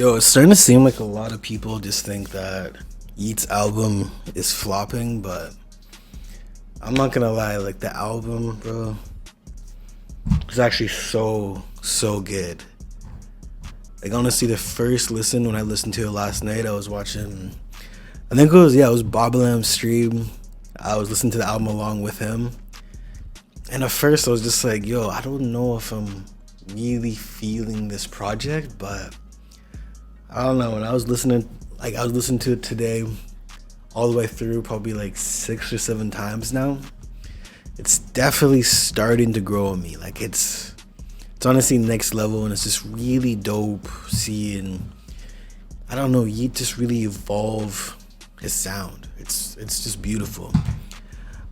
Yo, it's starting to seem like a lot of people just think that Yeats' album is flopping, but I'm not gonna lie, like the album, bro, is actually so good. Like honestly, the first listen when I listened to it last night, I was watching. I think it was Bob Lamb's stream. I was listening to the album along with him, and at first I was just like, yo, I don't know if I'm really feeling this project, but I don't know. When I was listening to it today, all the way through, probably like 6 or 7 times now. It's definitely starting to grow on me. Like it's honestly next level, and it's just really dope seeing. I don't know, Yeet just really evolve his sound. It's just beautiful.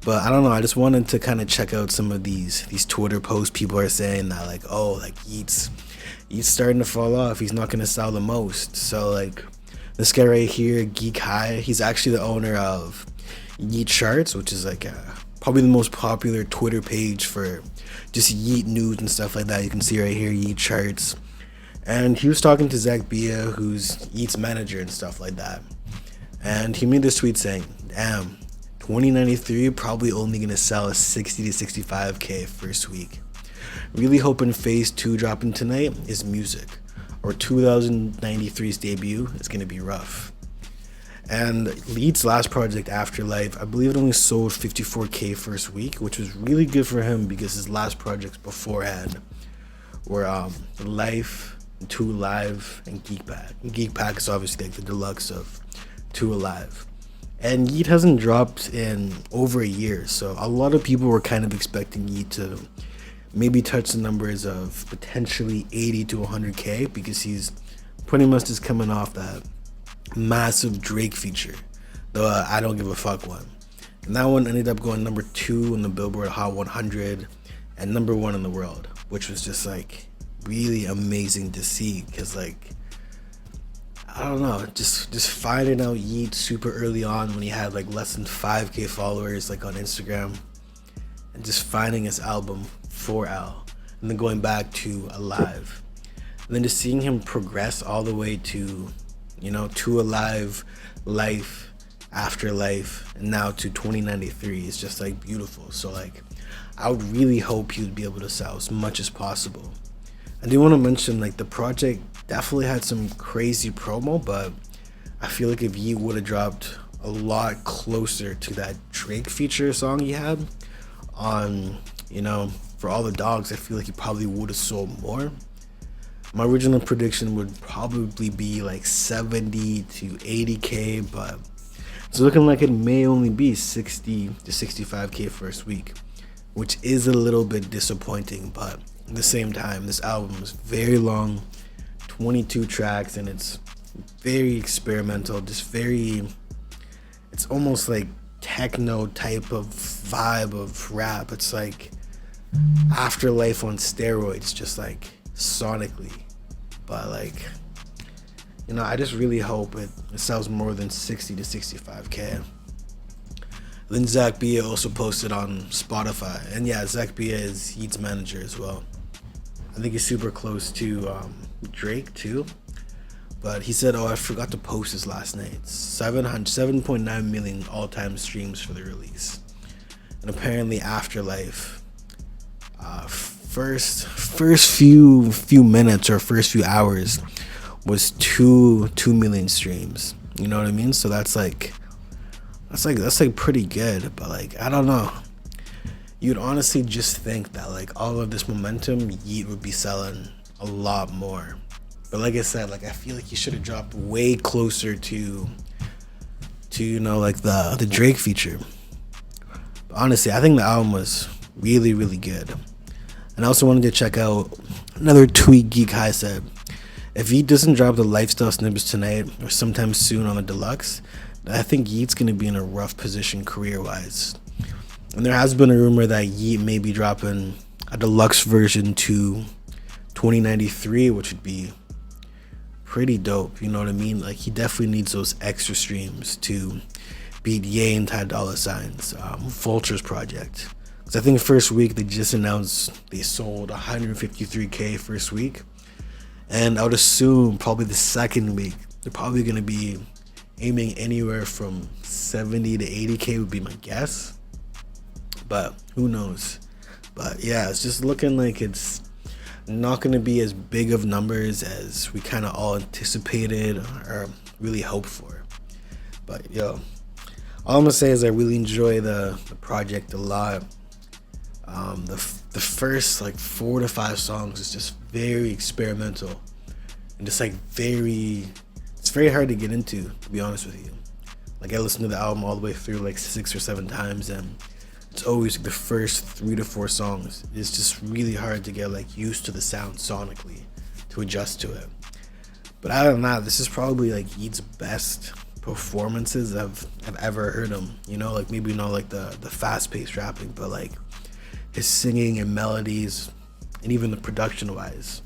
But I don't know. I just wanted to kind of check out some of these Twitter posts. People are saying that like, oh, like Yeats starting to fall off. He's not gonna sell the most. So like this guy right here, Geek High, he's actually the owner of Yeet Charts, which is like probably the most popular Twitter page for just Yeet news and stuff like that. You can see right here, Yeet Charts. And he was talking to Zach Bia, who's Yeat's manager and stuff like that. And he made this tweet saying, damn, 2093 probably only gonna sell 60 to 65K first week. Really hoping phase 2 dropping tonight is music, or 2093's debut is gonna be rough. And Leeds' last project, Afterlife, I believe it only sold 54K first week, which was really good for him because his last projects beforehand were Life, Two Alive, and Geek Pack. And Geek Pack is obviously like the deluxe of Two Alive. And Yeet hasn't dropped in over a year, so a lot of people were kind of expecting Yeet to maybe touch the numbers of potentially 80 to 100K because he's pretty much just coming off that massive Drake feature, the I Don't Give a Fuck one. And that one ended up going number 2 on the Billboard Hot 100 and number 1 in the world, which was just like really amazing to see because like I don't know, just finding out Yeet super early on when he had like less than 5K followers like on Instagram, and just finding his album 4L and then going back to Alive, and then just seeing him progress all the way to, you know, to Alive, Life, Afterlife, and now to 2093 is just like beautiful. So like I would really hope he would be able to sell as much as possible. I do want to mention like the project definitely had some crazy promo, but I feel like if Yeet would have dropped a lot closer to that Drake feature song he had on, you know, For All the Dogs, I feel like he probably would have sold more. My original prediction would probably be like 70 to 80K, but it's looking like it may only be 60 to 65K first week, which is a little bit disappointing, but at the same time, this album is very long, 22 tracks, and it's very experimental, it's almost like techno type of vibe of rap. It's like Afterlife on steroids, just like sonically. But like, you know, I just really hope it sells more than 60 to 65K. Then Zach Bia also posted on Spotify, and yeah, Zach Bia is Yeat's manager as well. I think he's super close to Drake too. But he said, oh, I forgot to post this last night. 7.9 million all-time streams for the release. And apparently Afterlife, first few minutes or first few hours was 2 million streams. You know what I mean? So that's like pretty good. But like, I don't know. You'd honestly just think that like all of this momentum, Yeet would be selling a lot more. But like I said, like I feel like he should have dropped way closer to you know, like the Drake feature. But honestly, I think the album was really, really good. And I also wanted to check out another tweet Geek High said. If Yeet doesn't drop the lifestyle snippets tonight or sometime soon on the deluxe, I think Yeet's gonna be in a rough position career-wise. And there has been a rumor that Yeet may be dropping a deluxe version to 2093, which would be pretty dope. You know what I mean? Like he definitely needs those extra streams to beat Ye and Ty Dolla Sign's Vulture's project. Because I think first week they just announced they sold 153K first week. And I would assume probably the second week they're probably gonna be aiming anywhere from 70 to 80K would be my guess. But who knows? But yeah, it's just looking like it's not gonna be as big of numbers as we kind of all anticipated or really hoped for. But yo, all I'm gonna say is I really enjoy the project a lot. The first like 4 to 5 songs is just very experimental and just like it's very hard to get into, to be honest with you. Like I listened to the album all the way through like 6 or 7 times, and it's always like the first 3 to 4 songs. It's just really hard to get like used to the sound sonically, to adjust to it. But other than that, this is probably like Yeats' best performances I've ever heard him. You know, like maybe not like the fast paced rapping, but like his singing and melodies, and even the production wise.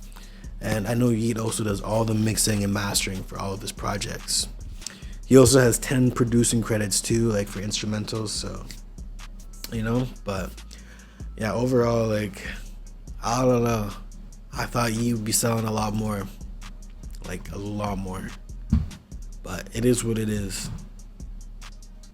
And I know Yeat also does all the mixing and mastering for all of his projects. He also has 10 producing credits too, like for instrumentals. So, you know, but yeah, overall, like, I don't know. I thought Yeat would be selling a lot more, like a lot more. But it is what it is.